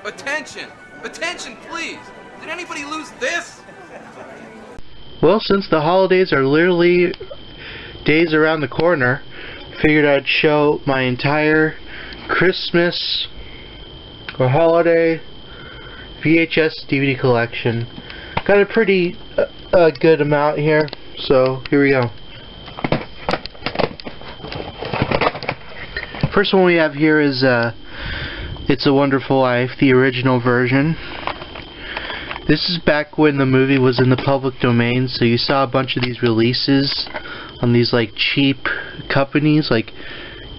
Attention! Attention, please! Did anybody lose this? Well, since the holidays are literally days around the corner, figured I'd show my entire Christmas or holiday VHS DVD collection. Got a pretty good amount here, so here we go. First one we have here is It's a Wonderful Life, the original version. This is back when the movie was in the public domain, so you saw a bunch of these releases on these like cheap companies like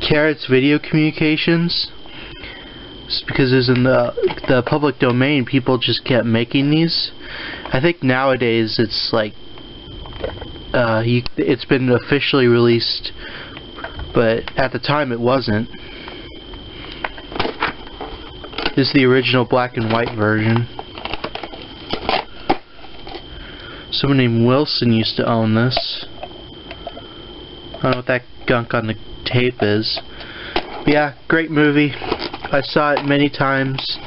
Carrot's Video Communications. It's because it was in the public domain, people just kept making these. I think nowadays it's like it's been officially released, but at the time it wasn't. This is the original black and white version. Someone named Wilson used to own this. I don't know what that gunk on the tape is. But yeah, great movie. I saw it many times.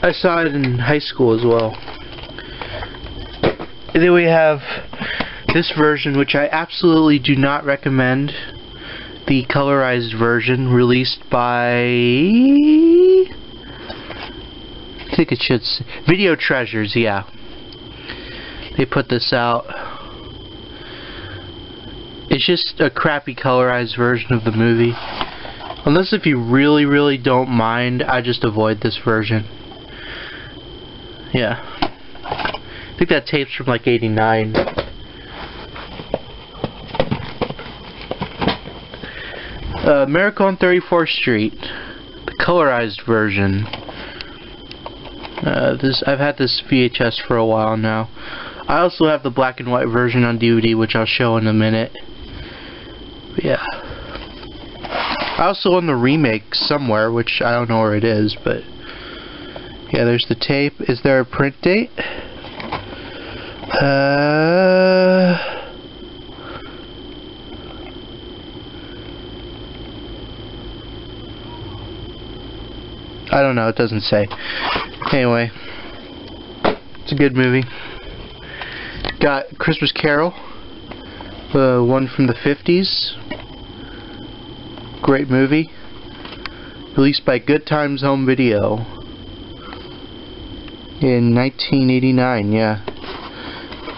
I saw it in high school as well. And then we have this version, which I absolutely do not recommend. The colorized version, released by... I think it should say Video Treasures, yeah. They put this out. It's just a crappy colorized version of the movie. Unless if you really, really don't mind, I just avoid this version. Yeah. I think that tape's from like '89. Miracle on 34th Street. The colorized version. I've had this VHS for a while now. I also have the black and white version on DVD, which I'll show in a minute. But yeah. I also own the remake somewhere, which I don't know where it is, but yeah, there's the tape. Is there a print date? I don't know, it doesn't say. Anyway, it's a good movie. Got Christmas Carol, one from the 50s. Great movie. Released by Good Times Home Video in 1989, yeah.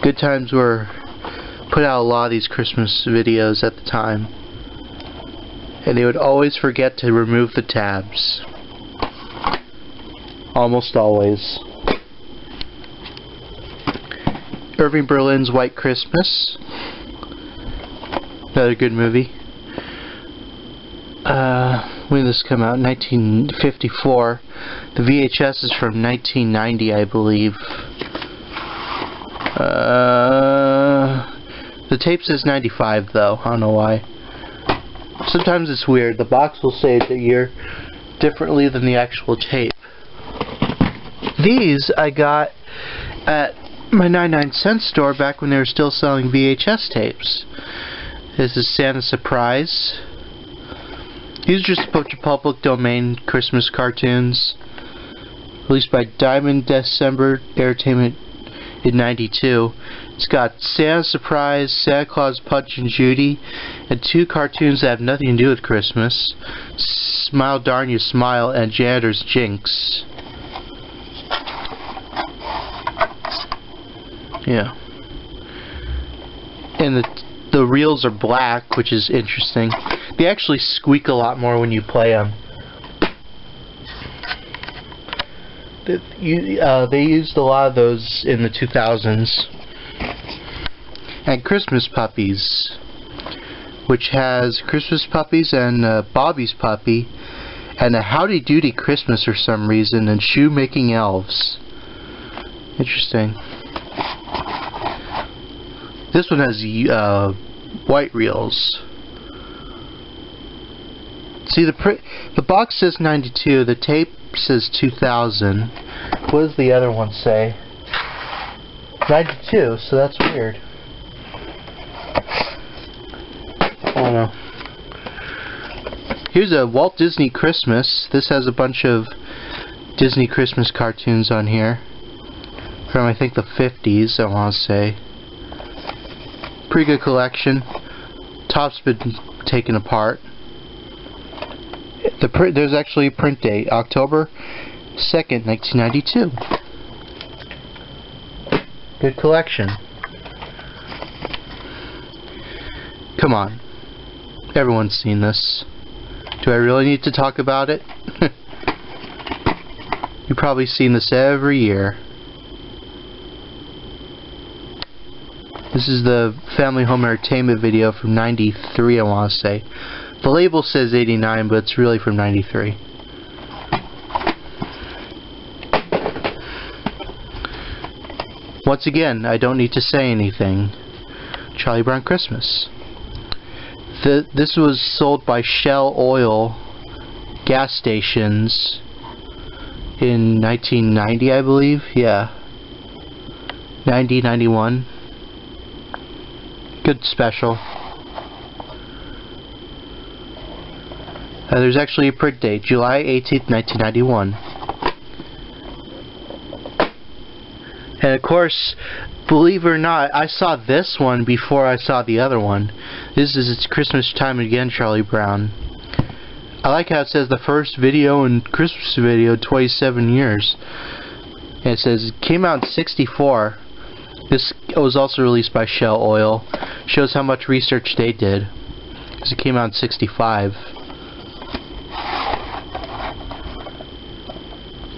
Good Times put out a lot of these Christmas videos at the time. And they would always forget to remove the tabs. Almost always. Irving Berlin's White Christmas. Another good movie. When did this come out? 1954. The VHS is from 1990, I believe. The tape says 95, though. I don't know why. Sometimes it's weird. The box will say the year differently than the actual tape. These I got at my 99-cent store back when they were still selling VHS tapes. This is Santa Surprise. These are just a bunch of public domain Christmas cartoons. Released by Diamond December Entertainment in '92. It's got Santa Surprise, Santa Claus, Punch and Judy, and two cartoons that have nothing to do with Christmas. Smile Darn You Smile and Janitor's Jinx. Yeah. And the reels are black, which is interesting. They actually squeak a lot more when you play them. They used a lot of those in the 2000s. And Christmas Puppies, which has Christmas Puppies and Bobby's Puppy, and a Howdy Doody Christmas for some reason, and Shoemaking Elves. Interesting. This one has white reels. See, the box says 92, the tape says 2000. What does the other one say? 92, so that's weird. I don't know. Here's a Walt Disney Christmas. This has a bunch of Disney Christmas cartoons on here. From, I think, the 50s, I want to say. Pretty good collection. Top's been taken apart. There's actually a print date, October 2nd, 1992. Good collection. Come on. Everyone's seen this. Do I really need to talk about it? You've probably seen this every year. This is the Family Home Entertainment video from '93, I want to say. The label says '89, but it's really from '93. Once again, I don't need to say anything. Charlie Brown Christmas. This was sold by Shell Oil gas stations in 1990, I believe. Yeah. 90, 91. Good special. There's actually a print date, July 18th, 1991. And of course, believe it or not, I saw this one before I saw the other one. This is It's Christmas Time Again, Charlie Brown. I like how it says the first video and Christmas video 27 years. And it says it came out in '64. This was also released by Shell Oil. Shows how much research they did. Because it came out in '65.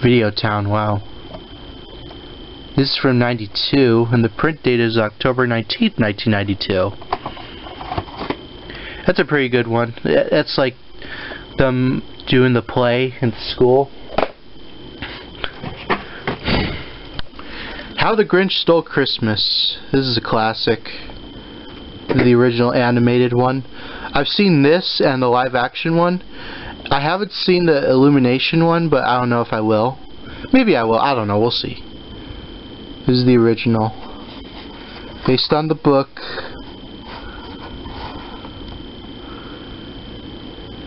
Video Town, wow. This is from '92, and the print date is October 19th, 1992. That's a pretty good one. That's like them doing the play in school. How the Grinch Stole Christmas. This is a classic. The original animated one. I've seen this and the live action one. I haven't seen the Illumination one, but I don't know if I will. Maybe I will. I don't know. We'll see. This is the original. Based on the book.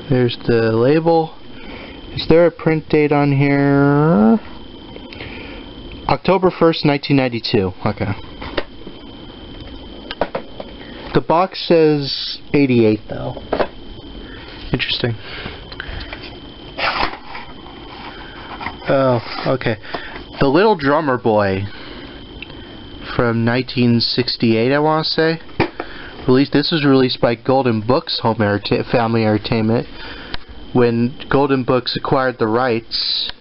There's the label. Is there a print date on here? October 1st, 1992. Okay. The box says 88 though. Interesting. Oh, okay. The Little Drummer Boy from 1968, I want to say. This was released by Golden Books Family Entertainment when Golden Books acquired the rights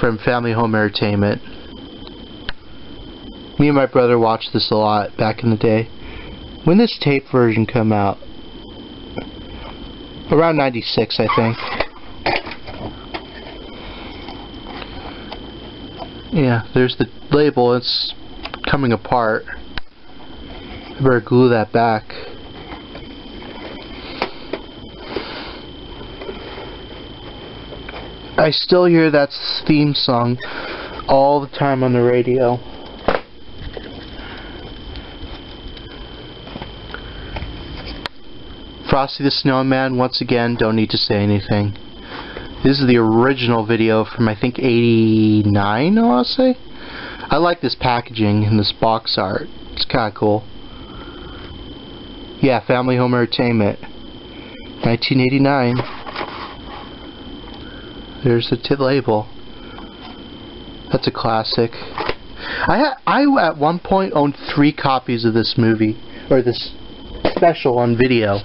from Family Home Entertainment. Me and my brother watched this a lot back in the day. When did this tape version come out? Around '96, I think. Yeah, there's the label. It's coming apart. I better glue that back. I still hear that theme song all the time on the radio. Frosty the Snowman, once again, don't need to say anything. This is the original video from, I think, '89, I want to say. I like this packaging and this box art. It's kind of cool. Yeah, Family Home Entertainment. 1989. There's the label. That's a classic. I at one point owned 3 copies of this movie, or this special on video.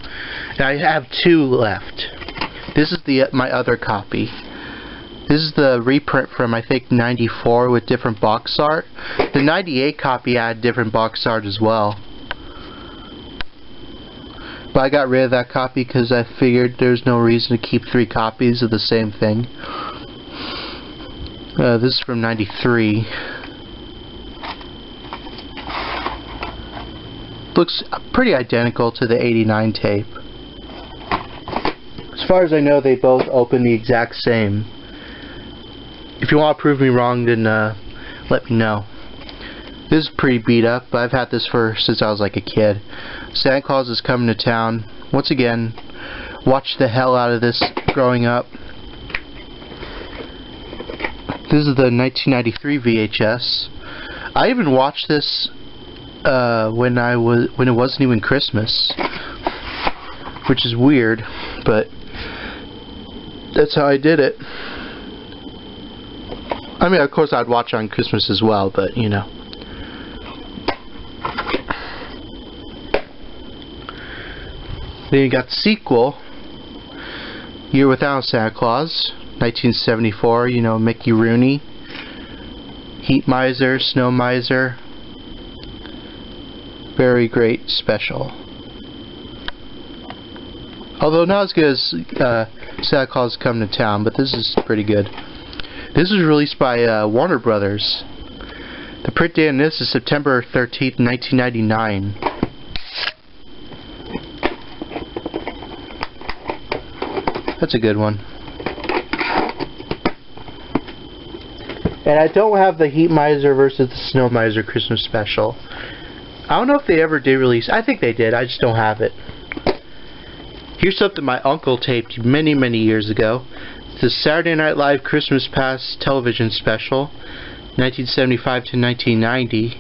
And I have 2 left. This is my other copy. This is the reprint from, I think, '94 with different box art. The '98 copy had different box art as well. But I got rid of that copy because I figured there's no reason to keep 3 copies of the same thing. This is from '93. Looks pretty identical to the '89 tape. As far as I know, they both open the exact same. If you want to prove me wrong, then let me know. This is pretty beat up, but I've had this since I was like a kid. Santa Claus is coming to town. Once again, watched the hell out of this growing up. This is the 1993 VHS. I even watched this when it wasn't even Christmas, which is weird, but that's how I did it. I mean, of course I'd watch on Christmas as well, but you know. Then you got the sequel, Year Without Santa Claus, 1974, you know, Mickey Rooney, Heat Miser, Snow Miser. Very great special. Although not as good as Santa Claus Coming to Town, but this is pretty good. This was released by Warner Brothers. The print date on this is September 13th, 1999. That's a good one. And I don't have the Heat Miser versus the Snow Miser Christmas Special. I don't know if they ever did release. I think they did. I just don't have it. Here's something my uncle taped many, many years ago. It's the Saturday Night Live Christmas Past television special, 1975 to 1990.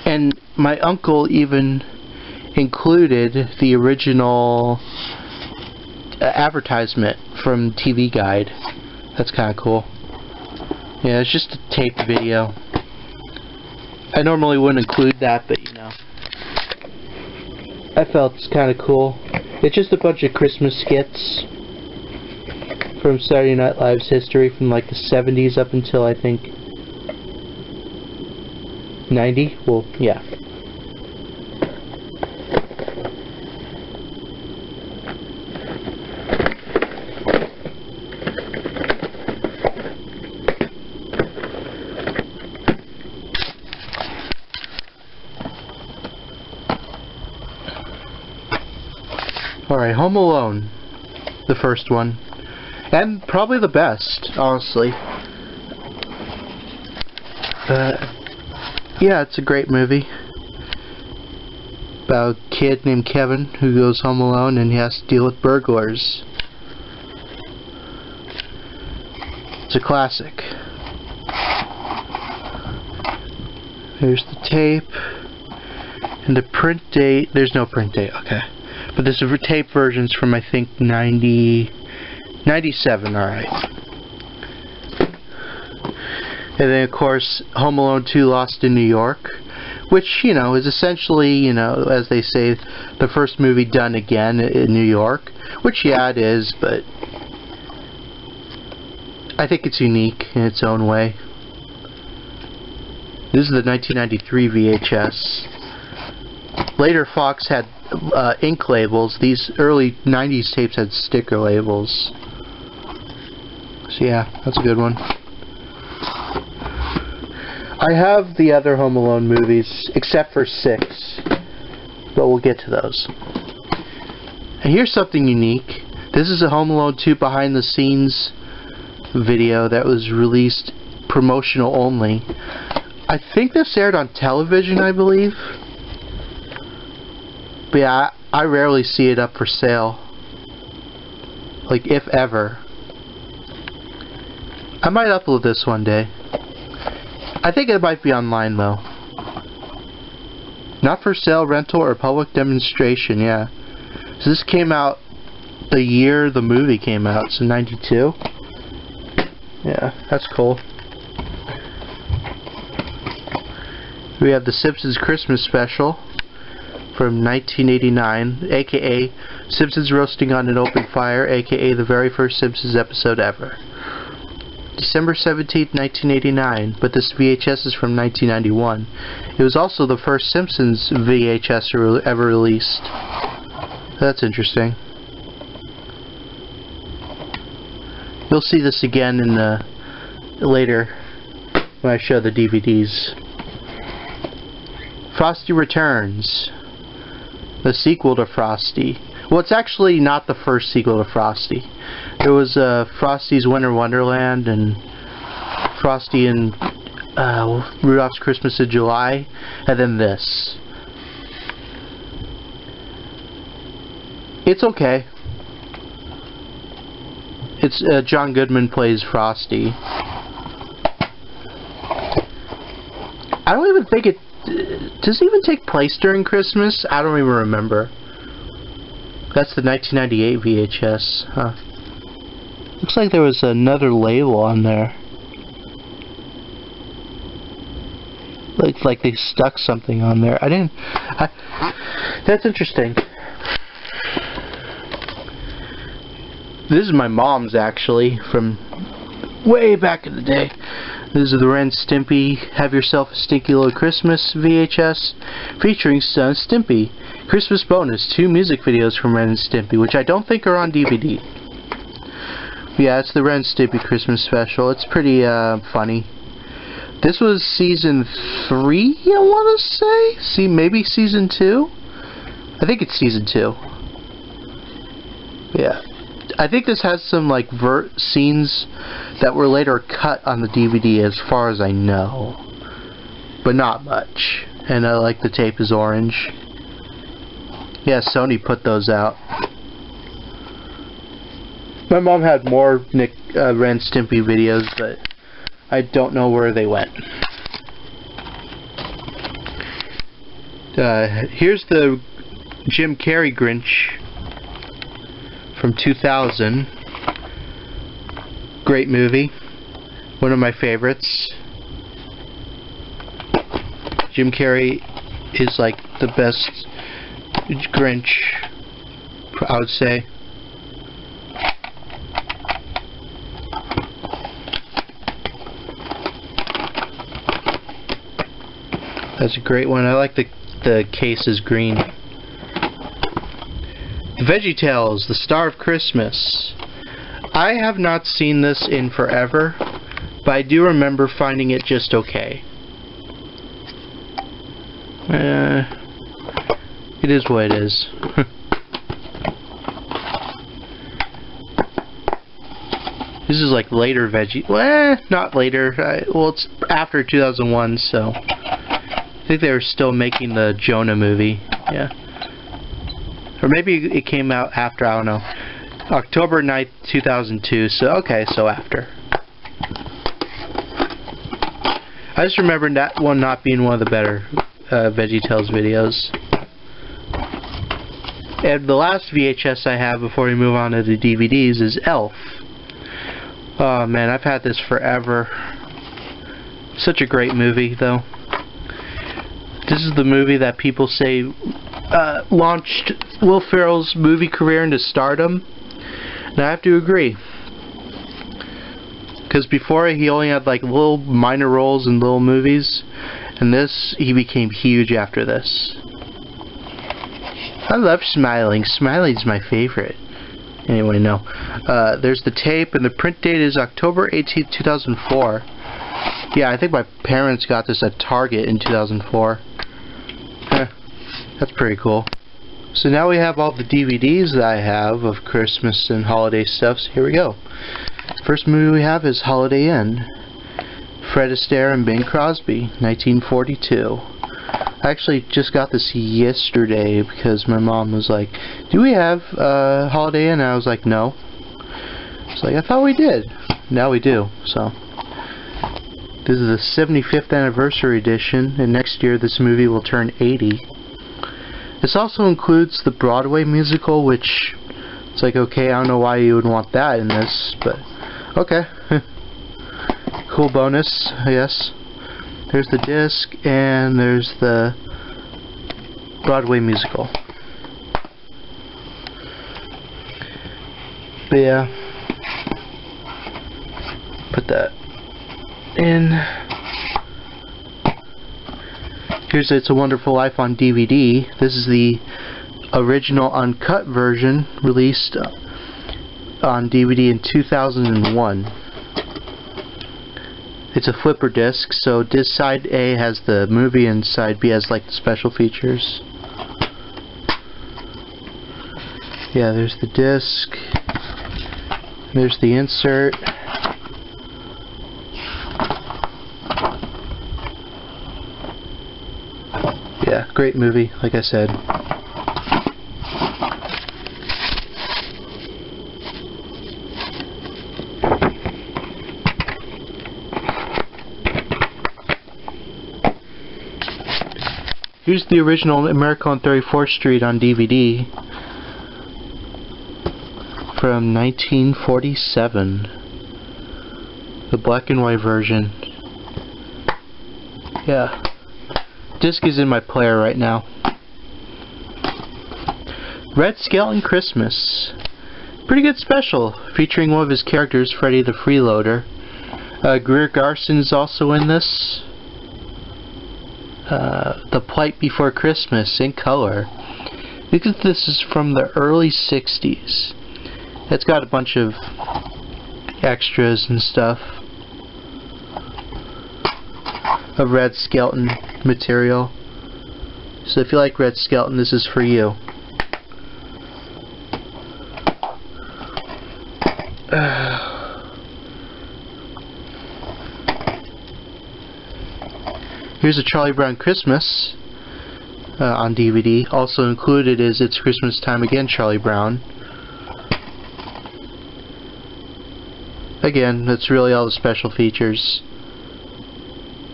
And my uncle even included the original advertisement from TV Guide. That's kind of cool. Yeah, it's just a taped video. I normally wouldn't include that, but you know, I felt it's kind of cool. It's just a bunch of Christmas skits from Saturday Night Live's history from like the 70s up until I think 90. Well, yeah. Alright, Home Alone, the first one, and probably the best, honestly. Yeah, it's a great movie about a kid named Kevin who goes home alone and he has to deal with burglars. It's a classic. There's the tape, and the print date, there's no print date, okay. But this is tape versions from, I think, 97, alright. And then, of course, Home Alone 2 Lost in New York, which, you know, is essentially, you know, as they say, the first movie done again in New York. Which, yeah, it is, but I think it's unique in its own way. This is the 1993 VHS. Later, Fox had ink labels. These early 90s tapes had sticker labels. So yeah, that's a good one. I have the other Home Alone movies, except for 6, but we'll get to those. And here's something unique. This is a Home Alone 2 behind the scenes video that was released promotional only. I think this aired on television, I believe. But yeah, I rarely see it up for sale. Like, if ever. I might upload this one day. I think it might be online, though. Not for sale, rental, or public demonstration, yeah. So this came out the year the movie came out, so 92. Yeah, that's cool. We have the Simpsons Christmas Special from 1989, aka Simpsons Roasting on an Open Fire, aka the very first Simpsons episode ever. December 17th, 1989, but this VHS is from 1991. It was also the first Simpsons VHS ever released. That's interesting. You'll see this again in the later when I show the DVDs. Frosty Returns, the sequel to Frosty. Well, it's actually not the first sequel to Frosty. There was Frosty's Winter Wonderland and Frosty and Rudolph's Christmas in July, and then this. It's okay. It's John Goodman plays Frosty. I don't even think it... Does it even take place during Christmas? I don't even remember. That's the 1998 VHS. Huh. Looks like there was another label on there. Looks like they stuck something on there. That's interesting. This is my mom's, actually, from way back in the day. This is the Ren Stimpy Have Yourself a Stinky Little Christmas VHS featuring Son Stimpy. Christmas bonus, 2 music videos from Ren and Stimpy, which I don't think are on DVD. Yeah, it's the Ren and Stimpy Christmas Special. It's pretty funny. This was season 3, I want to say? See, maybe season 2? I think it's season 2. Yeah. I think this has some like scenes that were later cut on the DVD as far as I know. But not much. And I like the tape is orange. Yeah, Sony put those out. My mom had more Ren Stimpy videos, but I don't know where they went. Here's the Jim Carrey Grinch from 2000. Great movie. One of my favorites. Jim Carrey is like the best Grinch, I would say. That's a great one. I like the case is green. Veggietales, the Star of Christmas. I have not seen this in forever, but I do remember finding it just okay. It is what it is. This is like later not later. Well, it's after 2001, so I think they were still making the Jonah movie. Yeah. Or maybe it came out after, I don't know. October 9th, 2002, so okay, so after. I just remember that one not being one of the better VeggieTales videos. And the last VHS I have before we move on to the DVDs is Elf. Oh man, I've had this forever. Such a great movie, though. This is the movie that people say launched Will Ferrell's movie career into stardom. And I have to agree. Because before he only had like little minor roles in little movies. And this, he became huge after this. I love Smiling. Smiling's my favorite. Anyway, no. There's the tape, and the print date is October 18th, 2004. Yeah, I think my parents got this at Target in 2004. That's pretty cool. So now we have all the DVDs that I have of Christmas and holiday stuff, so here we go. First movie we have is Holiday Inn. Fred Astaire and Bing Crosby, 1942. I actually just got this yesterday because my mom was like, do we have Holiday Inn? And I was like, no. It's like, I thought we did. Now we do, so. This is the 75th anniversary edition, and next year this movie will turn 80. This also includes the Broadway musical, which it's like, okay, I don't know why you would want that in this, but okay. Cool bonus, I guess. There's the disc, and there's the Broadway musical. But yeah, put that in. Here's It's a Wonderful Life on DVD. This is the original uncut version released on DVD in 2001. It's a flipper disc, so disc side A has the movie and side B has like the special features. Yeah, there's the disc. There's the insert. Yeah, great movie, like I said. Here's the original Miracle on 34th Street on DVD from 1947. The black and white version. Yeah. Disc is in my player right now. Red Skelton Christmas. Pretty good special, featuring one of his characters, Freddy the Freeloader. Greer Garson is also in this. The Plight Before Christmas in color. Because this is from the early 60s. It's got a bunch of extras and stuff of Red Skelton material. So if you like Red Skelton, this is for you. Here's a Charlie Brown Christmas on DVD. Also included is It's Christmas Time Again, Charlie Brown. Again, that's really all the special features.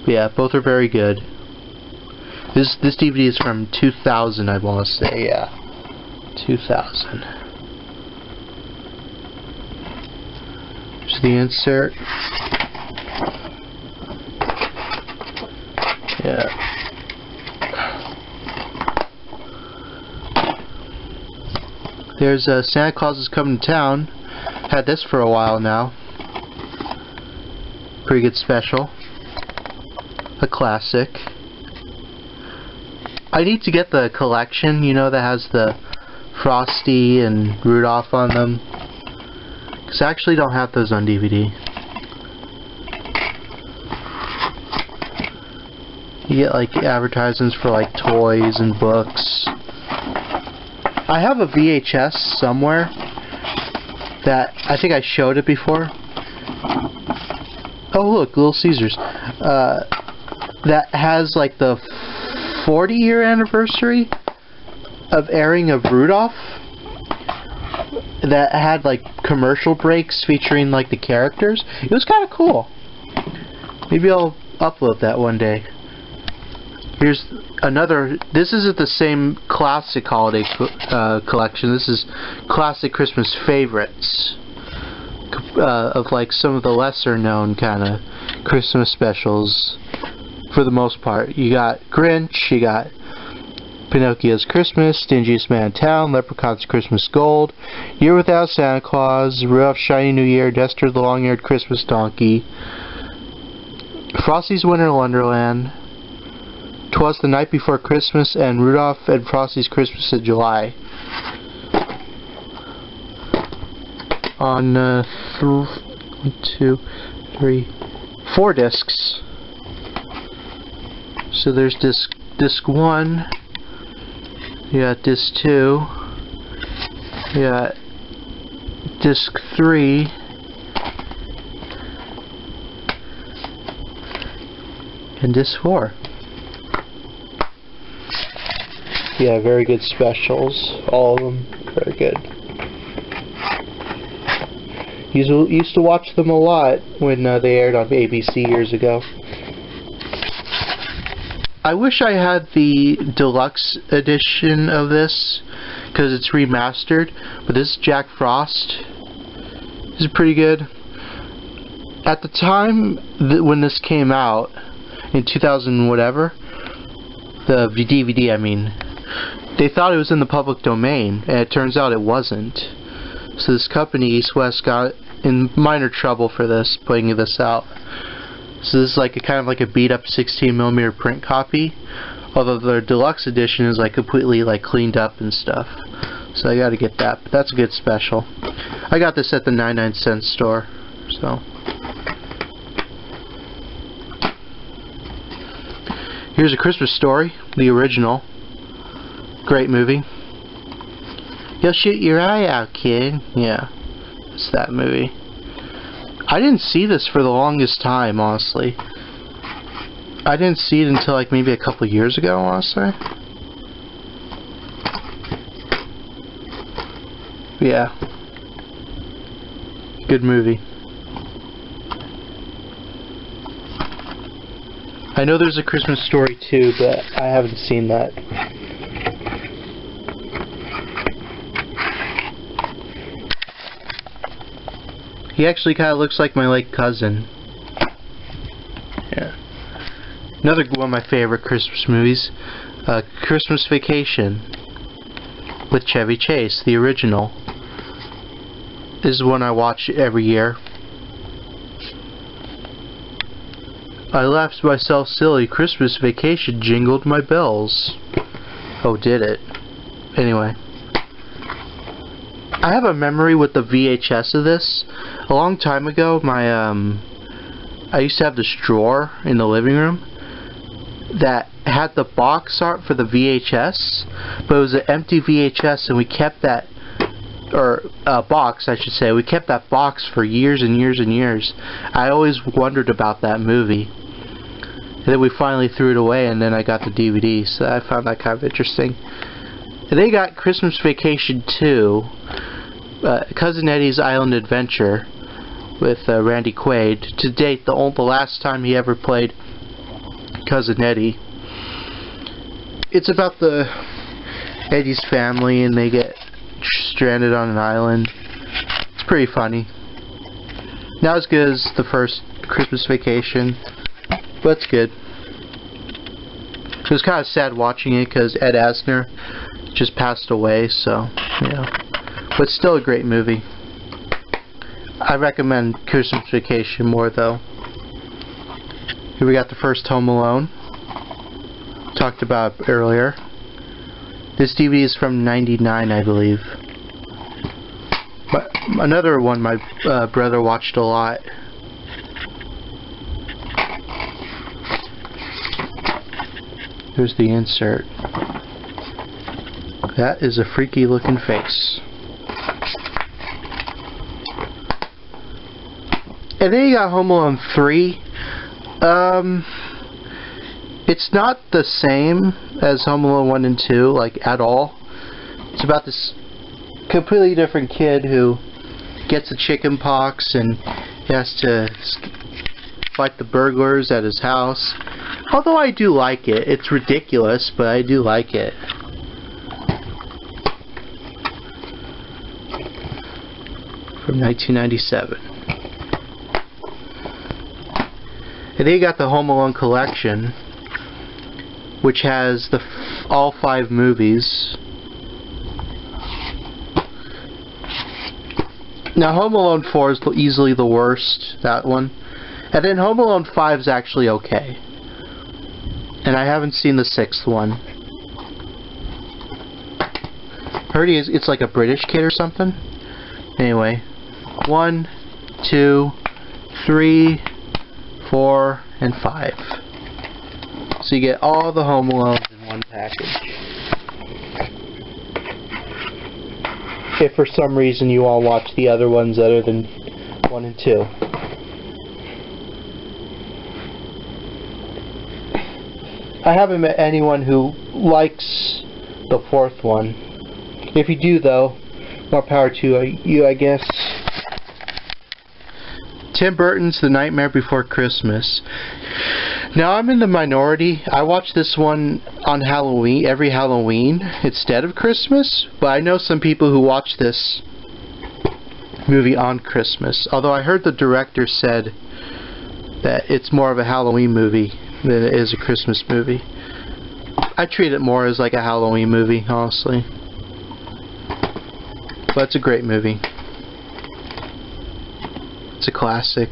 Yeah, both are very good. This DVD is from 2000, I want to say. Yeah, 2000. Here's the insert. Yeah. There's Santa Claus is Coming to Town. Had this for a while now. Pretty good special. A classic. I need to get the collection, you know, that has the Frosty and Rudolph on them. Because I actually don't have those on DVD. You get like advertisements for like toys and books. I have a VHS somewhere that I think I showed it before. Oh look, Little Caesars. That has like the 40-year anniversary of airing of Rudolph. That had like commercial breaks featuring like the characters. It was kind of cool. Maybe I'll upload that one day. Here's another. This isn't the same classic holiday collection. This is classic Christmas favorites of like some of the lesser known kind of Christmas specials. For the most part, you got Grinch, you got Pinocchio's Christmas, Stingiest Man in Town, Leprechaun's Christmas Gold, Year Without Santa Claus, Rudolph's Shiny New Year, Dexter the Long-Eared Christmas Donkey, Frosty's Winter Wonderland, 'Twas the Night Before Christmas, and Rudolph and Frosty's Christmas in July. On 4 discs. So there's disc 1, you got disc 2, you got disc 3, and disc 4. Yeah, very good specials, all of them, very good. Used to watch them a lot when they aired on ABC years ago. I wish I had the deluxe edition of this, because it's remastered, but this is Jack Frost. This is pretty good. At the time when this came out, in 2000 whatever, the DVD I mean, they thought it was in the public domain, and it turns out it wasn't. So this company, East West, got in minor trouble for this, putting this out. So this is like kind of like a beat up 16mm print copy, although the deluxe edition is like completely like cleaned up and stuff. So I gotta get that, but that's a good special. I got this at the 99-cent store, so. Here's A Christmas Story, the original. Great movie. You'll shoot your eye out, kid. Yeah, it's that movie. I didn't see this for the longest time, honestly. I didn't see it until like maybe a couple of years ago, I want to say. Yeah. Good movie. I know there's a Christmas Story too, but I haven't seen that. He actually kind of looks like my late cousin. Yeah. Another one of my favorite Christmas movies, Christmas Vacation with Chevy Chase, the original. This is one I watch every year. I laughed myself silly. Christmas Vacation jingled my bells. Oh, did it? Anyway. I have a memory with the VHS of this. A long time ago, I used to have this drawer in the living room that had the box art for the VHS, but it was an empty VHS, and we kept that, or box I should say, we kept that box for years and years and years. I always wondered about that movie. And then we finally threw it away, and then I got the DVD, so I found that kind of interesting. And they got Christmas Vacation 2, Cousin Eddie's Island Adventure, with Randy Quaid. To date, the last time he ever played Cousin Eddie. It's about Eddie's family, and they get stranded on an island. It's pretty funny. Not as good as the first Christmas Vacation, but it's good. It was kind of sad watching it because Ed Asner just passed away, so, yeah. But still a great movie. I recommend Christmas Vacation more, though. Here we got the first Home Alone. Talked about earlier. This DVD is from '99, I believe. But another one my brother watched a lot. Here's the insert. That is a freaky looking face. And then you got Home Alone 3. It's not the same as Home Alone 1 and 2, like, at all. It's about this completely different kid who gets a chicken pox and he has to fight the burglars at his house. Although I do like it. It's ridiculous, but I do like it. From 1997. And then you got the Home Alone collection, which has all 5 movies. Now Home Alone 4 is easily the worst, that one. And then Home Alone 5 is actually okay. And I haven't seen the 6th one. Heard it's like a British kid or something. Anyway, 1, 2, 3, 4, and 5. So you get all the Home Alones in one package. If for some reason you all watch the other ones other than 1 and 2. I haven't met anyone who likes the 4th one. If you do, though, more power to you, I guess. Tim Burton's The Nightmare Before Christmas. Now, I'm in the minority. I watch this one on Halloween, every Halloween, instead of Christmas. But I know some people who watch this movie on Christmas. Although I heard the director said that it's more of a Halloween movie than it is a Christmas movie. I treat it more as like a Halloween movie, honestly. But it's a great movie. It's a classic.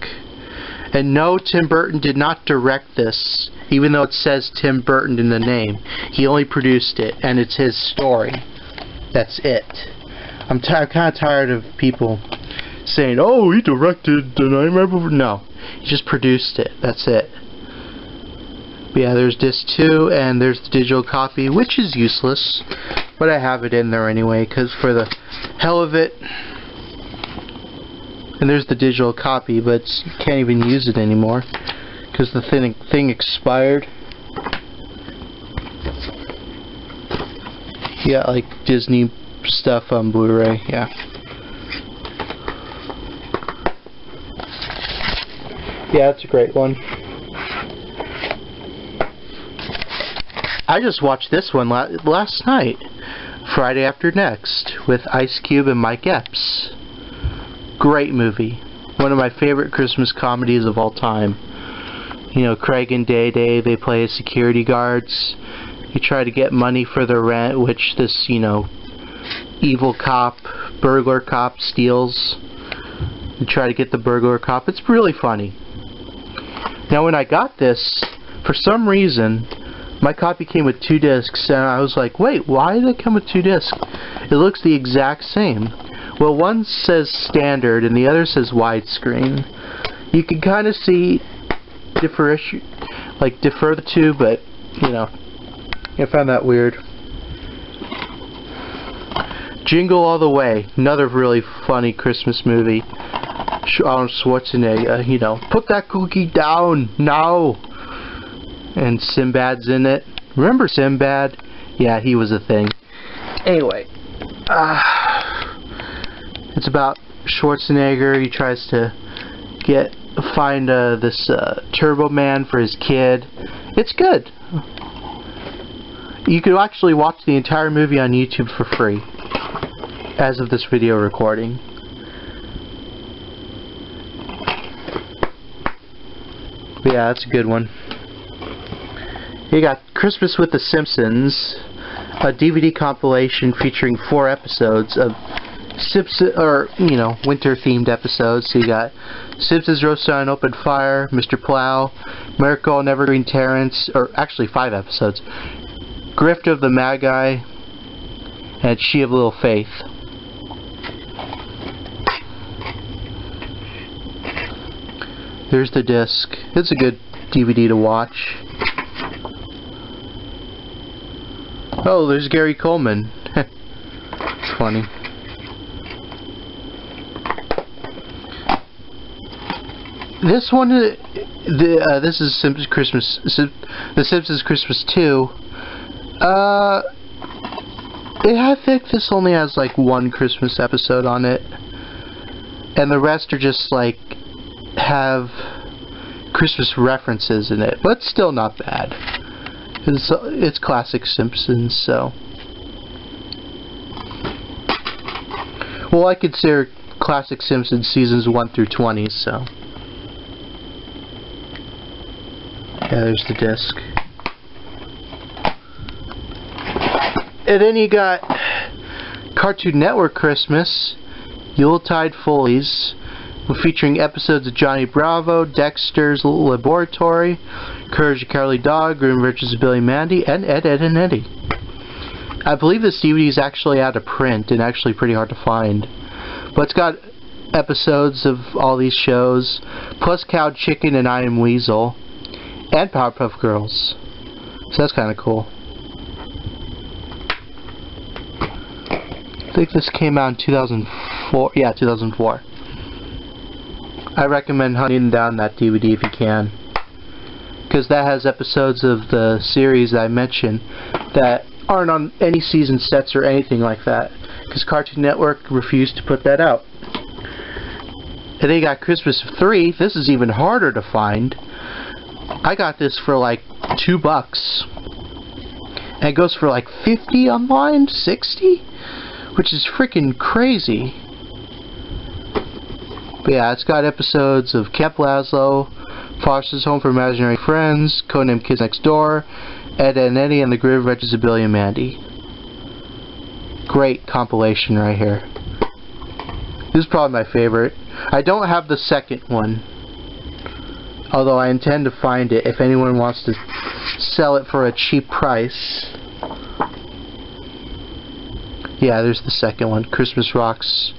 And no, Tim Burton did not direct this, even though it says Tim Burton in the name. He only produced it, and it's his story. That's it. I'm kind of tired of people saying, oh, he directed The Nightmare Before. No, he just produced it. That's it. But yeah, there's disc 2, and there's the digital copy, which is useless. But I have it in there anyway, because for the hell of it. And there's the digital copy, but you can't even use it anymore because the thing expired. Yeah, like Disney stuff on Blu-ray, yeah. Yeah, it's a great one. I just watched this one last night, Friday After Next, with Ice Cube and Mike Epps. Great movie. One of my favorite Christmas comedies of all time. You know, Craig and Day Day, they play as security guards. They try to get money for their rent, which this, you know, evil cop, burglar cop steals. They try to get the burglar cop. It's really funny. Now when I got this, for some reason, my copy came with 2 discs, and I was like, wait, why did it come with 2 discs? It looks the exact same. Well, one says standard, and the other says widescreen. You can kind of see defer the two, but, you know, I found that weird. Jingle All the Way, another really funny Christmas movie. Arnold Schwarzenegger, you know, put that cookie down now. And Sinbad's in it. Remember Sinbad? Yeah, he was a thing. Anyway, it's about Schwarzenegger. He tries to find this Turbo Man for his kid. It's good. You can actually watch the entire movie on YouTube for free as of this video recording. But yeah, that's a good one. You got Christmas with the Simpsons, a DVD compilation featuring 4 episodes of Simpsons, or, you know, winter-themed episodes. So you got Simpsons Roasted on Open Fire, Mr. Plow, Miracle on Evergreen Terrace, or actually 5 episodes, Grift of the Magi, and She of Little Faith. There's the disc. It's a good DVD to watch. Oh, there's Gary Coleman. It's funny. This one, this is Simpsons Christmas, the Simpsons Christmas 2. I think this only has like 1 Christmas episode on it, and the rest are just like have Christmas references in it, but still not bad. It's classic Simpsons, so. Well, I consider classic Simpsons seasons 1 through 20, so. Yeah, there's the disc. And then you got Cartoon Network Christmas, Yuletide Follies, featuring episodes of Johnny Bravo, Dexter's Laboratory, Courage the Cowardly Dog, Grim Adventures of Billy Mandy, and Ed, Edd and Eddy. I believe this DVD is actually out of print and actually pretty hard to find. But it's got episodes of all these shows, plus Cow Chicken and I Am Weasel, and Powerpuff Girls. So that's kind of cool. I think this came out in 2004. Yeah, 2004. I recommend hunting down that DVD if you can, because that has episodes of the series I mentioned that aren't on any season sets or anything like that, because Cartoon Network refused to put that out. And they got Christmas 3. This is even harder to find. I got this for like $2, and it goes for like 50 online, 60, which is freaking crazy. But yeah, it's got episodes of Camp Lazlo, Foster's Home for Imaginary Friends, Codename Kids Next Door, Ed, Edd and Eddy, and The Grim Adventures of Billy and Mandy. Great compilation right here. This is probably my favorite. I don't have the second one, although I intend to find it if anyone wants to sell it for a cheap price. Yeah, there's the second one, Christmas Rocks.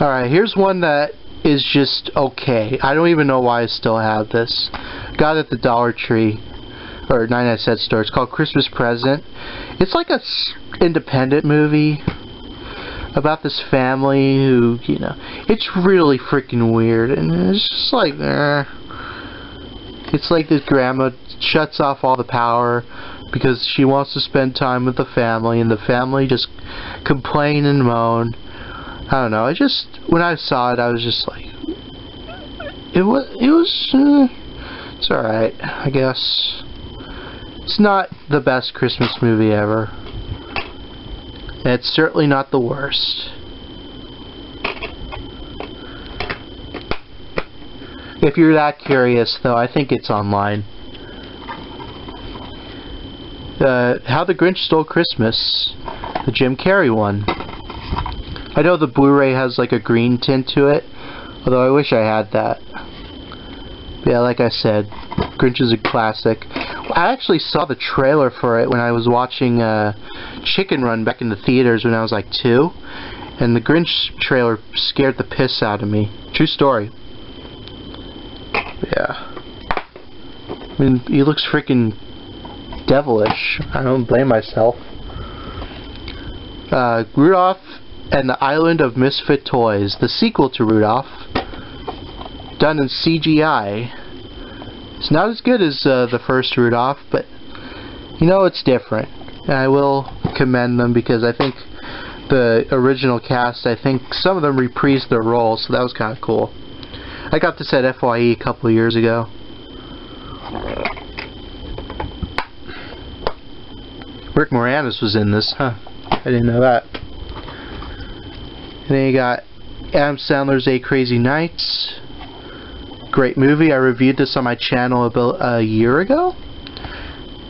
Alright, here's one that is just okay. I don't even know why I still have this. Got it at the Dollar Tree, or 99-cent store. It's called Christmas Present. It's like a independent movie about this family who, you know, it's really freaking weird, and it's just like, It's like this grandma shuts off all the power because she wants to spend time with the family, and the family just complain and moan. I don't know. When I saw it, I was just like, it's alright, I guess. It's not the best Christmas movie ever. And it's certainly not the worst. If you're that curious, though, I think it's online. How the Grinch Stole Christmas, the Jim Carrey one. I know the Blu-ray has like a green tint to it, although I wish I had that. Yeah, like I said, Grinch is a classic. I actually saw the trailer for it when I was watching Chicken Run back in the theaters when I was like 2, and the Grinch trailer scared the piss out of me. True story. Yeah. I mean, he looks freaking devilish. I don't blame myself. Rudolph and the Island of Misfit Toys, the sequel to Rudolph, done in CGI. It's not as good as the first Rudolph, but you know, it's different. And I will commend them because I think the original cast, I think some of them reprised their roles, so that was kind of cool. I got this at FYE a couple of years ago. Rick Moranis was in this, huh? I didn't know that. And then you got Adam Sandler's 8 Crazy Nights. Great movie. I reviewed this on my channel about a year ago.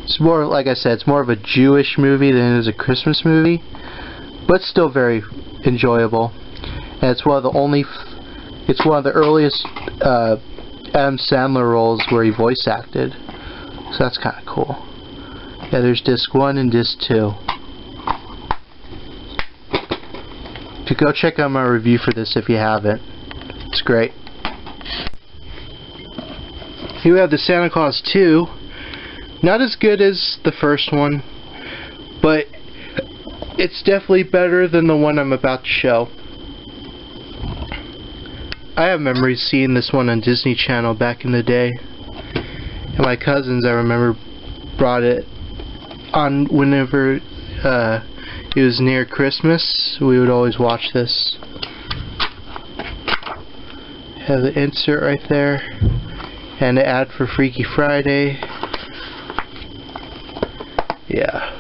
It's more, like I said, it's more of a Jewish movie than it is a Christmas movie, but still very enjoyable. And it's one of the earliest Adam Sandler roles where he voice acted, so that's kind of cool. Yeah, there's disc 1 and disc 2. You go check out my review for this if you haven't. It's great. Here we have the Santa Claus 2. Not as good as the first one, but it's definitely better than the one I'm about to show. I have memories seeing this one on Disney Channel back in the day. And my cousins, I remember, brought it on whenever it was near Christmas. We would always watch this. Have the insert right there. And the ad for Freaky Friday. Yeah.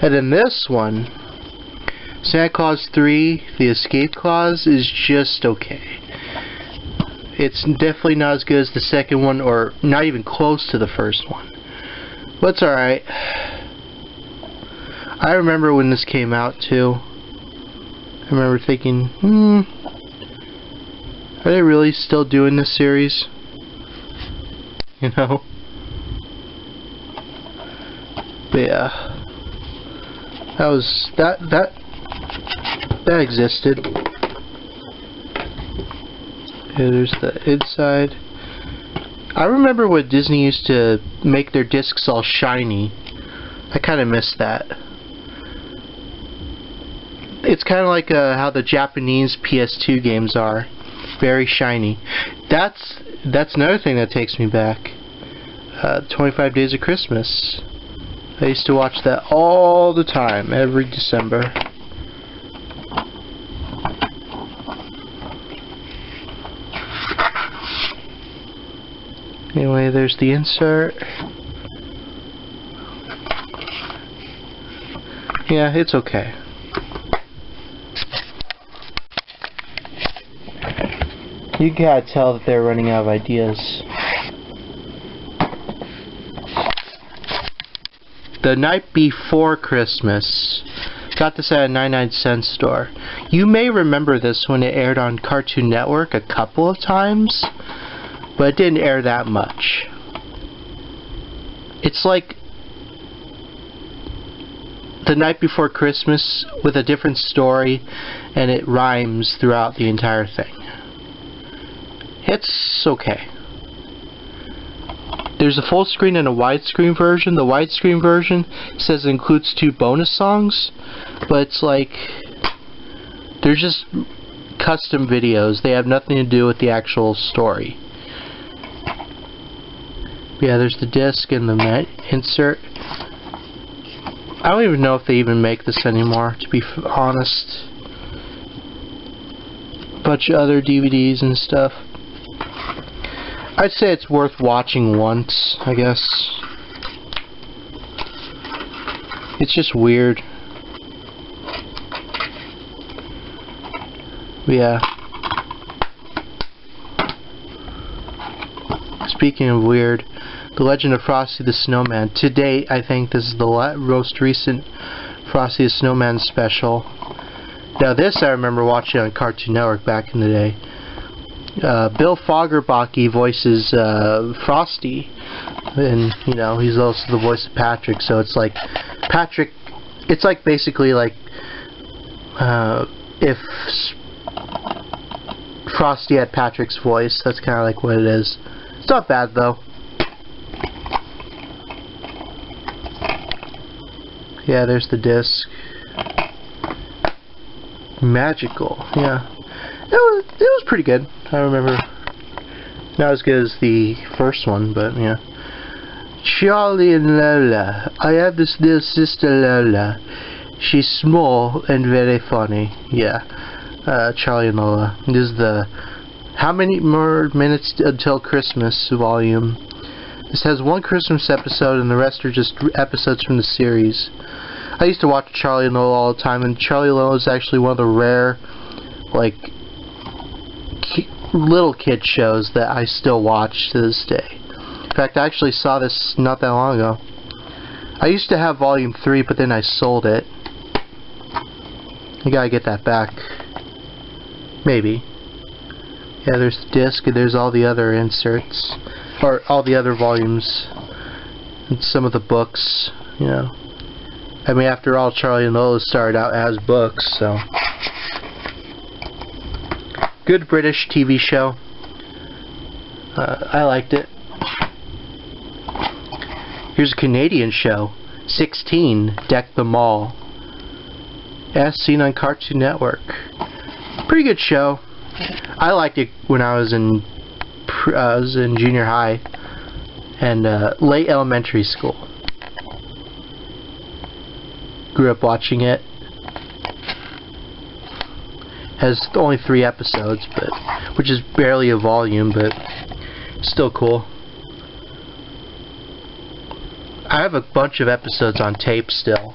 And then this one, Santa Claus 3, The Escape Clause, is just okay. It's definitely not as good as the second one, or not even close to the first one. But it's alright. I remember when this came out too. I remember thinking, are they really still doing this series? You know? But yeah. That existed. Yeah, there's the inside. I remember when Disney used to make their discs all shiny. I kind of miss that. It's kind of like how the Japanese PS2 games are. Very shiny. That's another thing that takes me back. 25 Days of Christmas. I used to watch that all the time, every December. Anyway, there's the insert. Yeah, it's okay. You gotta tell that they're running out of ideas. The Night Before Christmas. Got this at a 99-cent store. You may remember this when it aired on Cartoon Network a couple of times, but it didn't air that much. It's like The Night Before Christmas with a different story, and it rhymes throughout the entire thing. It's okay. There's a full screen and a widescreen version. The widescreen version says it includes 2 bonus songs, but it's like they're just custom videos. They have nothing to do with the actual story. Yeah, there's the disc and the insert. I don't even know if they even make this anymore, to be honest. bunch of other DVDs and stuff. I'd say it's worth watching once, I guess. It's just weird. Yeah. Speaking of weird, The Legend of Frosty the Snowman. To date, I think this is the most recent Frosty the Snowman special. Now this I remember watching on Cartoon Network back in the day. Bill Fagerbakke voices Frosty, and you know he's also the voice of Patrick. So it's like Patrick. It's like basically like if Frosty had Patrick's voice. That's kind of like what it is. It's not bad though. Yeah, there's the disc. Magical, yeah. It was pretty good. I remember. Not as good as the first one, but yeah. Charlie and Lola. I have this little sister Lola. She's small and very funny. Yeah. Charlie and Lola. This is the How Many More Minutes Until Christmas volume. This has one Christmas episode and the rest are just episodes from the series. I used to watch Charlie and Lola all the time, and Charlie and Lola is actually one of the rare, like, little kid shows that I still watch to this day. In fact, I actually saw this not that long ago. I used to have volume 3, but then I sold it. I gotta get that back. Maybe. Yeah, there's the disc, and there's all the other inserts. Or all the other volumes. And some of the books, you know. I mean, after all, Charlie and Lola started out as books, so. Good British TV show. I liked it. Here's a Canadian show. 16, Deck the Mall. As seen on Cartoon Network. Pretty good show. I liked it when I was in junior high and late elementary school. Grew up watching it. Has only 3 episodes, but which is barely a volume, but still cool. I have a bunch of episodes on tape still.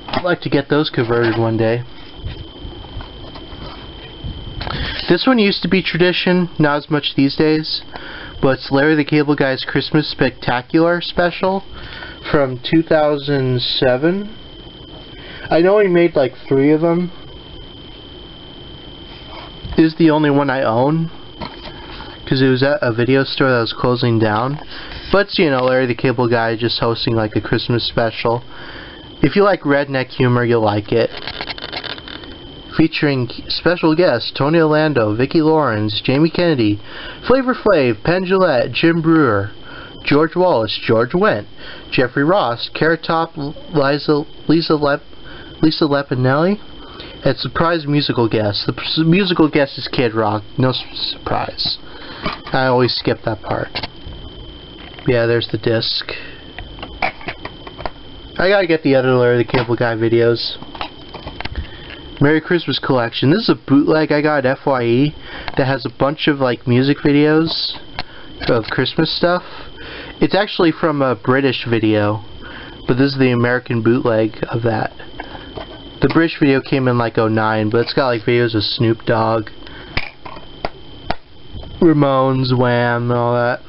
I'd like to get those converted one day. This one used to be tradition, not as much these days, but it's Larry the Cable Guy's Christmas Spectacular Special from 2007. I know he made like 3 of them. This is the only one I own, because it was at a video store that was closing down. But, you know, Larry the Cable Guy just hosting like a Christmas special. If you like redneck humor, you'll like it. Featuring special guests Tony Orlando, Vicki Lawrence, Jamie Kennedy, Flavor Flav, Penn Jillette, Jim Brewer, George Wallace, George Wendt, Jeffrey Ross, Carrot Top, Lisa Lepinelli, and surprise musical guest. The musical guest is Kid Rock. No surprise. I always skip that part. Yeah, there's the disc. I gotta get the other Larry the Cable Guy videos. Merry Christmas Collection. This is a bootleg I got at FYE that has a bunch of like music videos of Christmas stuff. It's actually from a British video, but this is the American bootleg of that. The British video came in like 09, but it's got like videos of Snoop Dogg, Ramones, Wham, and all that.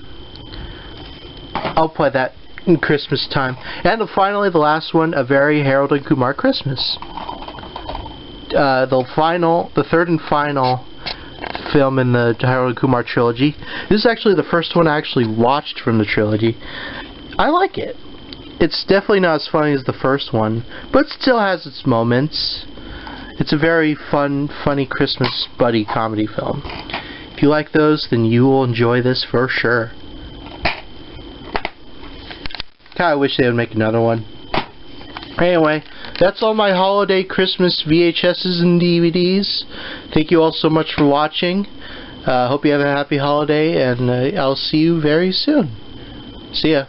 I'll play that in Christmas time. And finally, the last one, A Very Harold and Kumar Christmas. The third and final film in the Harold and Kumar trilogy. This is actually the first one I actually watched from the trilogy. I like it. It's definitely not as funny as the first one, but it still has its moments. It's a very funny Christmas buddy comedy film. If you like those, then you will enjoy this for sure. Kinda wish they would make another one. Anyway, that's all my holiday Christmas VHSs and DVDs. Thank you all so much for watching. Hope you have a happy holiday, and I'll see you very soon. See ya.